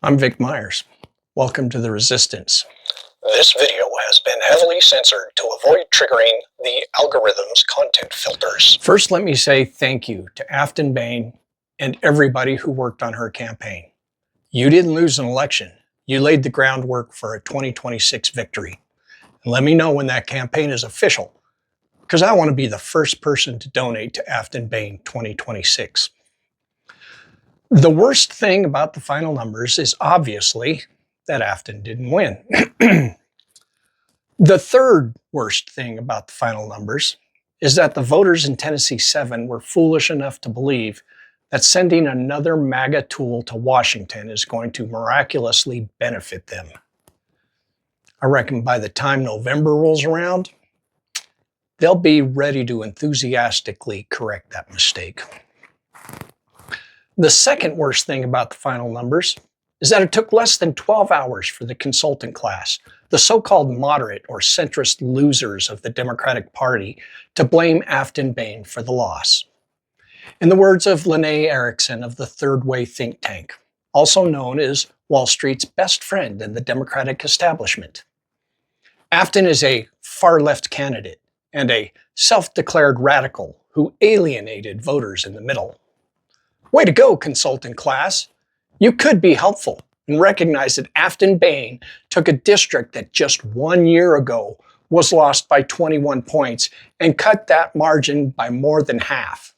I'm Vic Meyers. Welcome to The Resistance. This video has been heavily censored to avoid triggering the algorithm's content filters. First, let me say thank you to Afton Bain and everybody who worked on her campaign. You didn't lose an election. You laid the groundwork for a 2026 victory. And let me know when that campaign is official, because I want to be the first person to donate to Afton Bain 2026. The worst thing about the final numbers is obviously that Afton didn't win. The third worst thing about the final numbers is that the voters in Tennessee 7 were foolish enough to believe that sending another MAGA tool to Washington is going to miraculously benefit them. I reckon by the time November rolls around, they'll be ready to enthusiastically correct that mistake. The second worst thing about the final numbers is that it took less than 12 hours for the consultant class, the so-called moderate or centrist losers of the Democratic Party, to blame Afton Bain for the loss. In the words of Lene Erickson of the Third Way think tank, also known as Wall Street's best friend in the Democratic establishment, Afton is a far-left candidate and a self-declared radical who alienated voters in the middle. Way to go, consultant class. You could be helpful and recognize that Afton Bain took a district that just 1 year ago was lost by 21 points and cut that margin by more than half.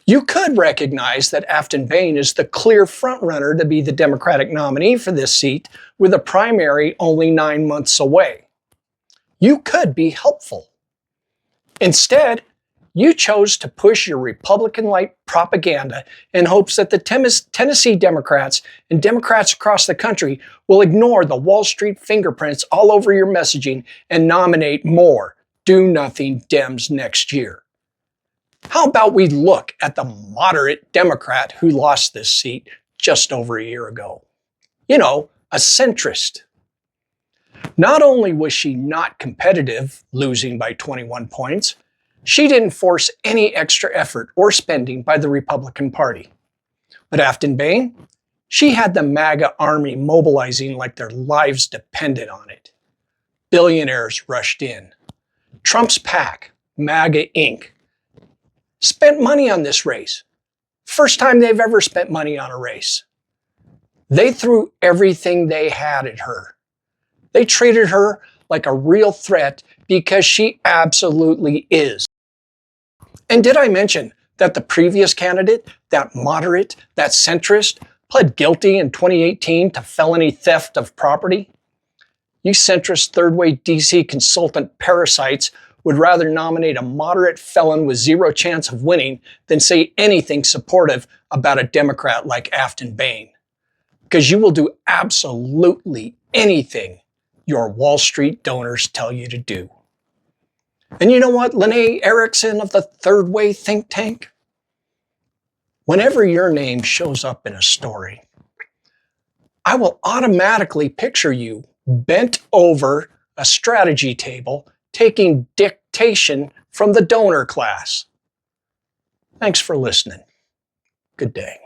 You could recognize that Afton Bain is the clear frontrunner to be the Democratic nominee for this seat with a primary only 9 months away. You could be helpful. Instead, you chose to push your Republican-like propaganda in hopes that the Tennessee Democrats and Democrats across the country will ignore the Wall Street fingerprints all over your messaging and nominate more do-nothing Dems next year. How about we look at the moderate Democrat who lost this seat just over a year ago? You know, a centrist. Not only was she not competitive, losing by 21 points, she didn't force any extra effort or spending by the Republican Party. But Afton Bain, she had the MAGA army mobilizing like their lives depended on it. Billionaires rushed in. Trump's PAC, MAGA Inc., spent money on this race. First time they've ever spent money on a race. They threw everything they had at her. They treated her like a real threat because she absolutely is. And did I mention that the previous candidate, that moderate, that centrist, pled guilty in 2018 to felony theft of property? You centrist third-way DC consultant parasites would rather nominate a moderate felon with zero chance of winning than say anything supportive about a Democrat like Afton Bain. Because you will do absolutely anything your Wall Street donors tell you to do. And you know what, Lene Erickson of the Third Way think tank? Whenever your name shows up in a story, I will automatically picture you bent over a strategy table taking dictation from the donor class. Thanks for listening. Good day.